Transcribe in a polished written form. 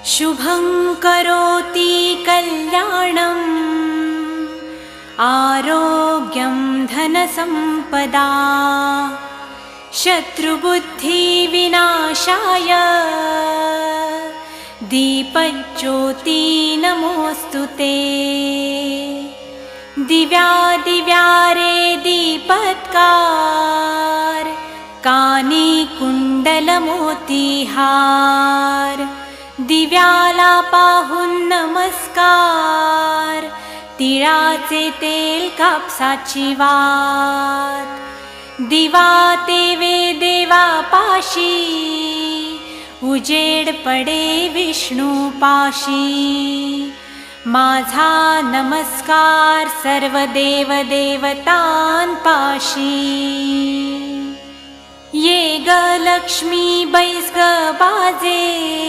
शुभं करोति कल्याणम् आरोग्यं धनसम्पदा शत्रुबुद्धिविनाशाय दीपज्योति नमोऽस्तुते। दिव्यादिव्यारे दीपत्कार कानी कुंडलमोतीहार दिव्याला पाहून नमस्कार तिळाचे तेल कापसाची वात दिवा तेवे देवा पाशी उजेड पडे विष्णू पाशी माझा नमस्कार सर्व देव देवतांपाशी। ये ग लक्ष्मी बैस ग बाजे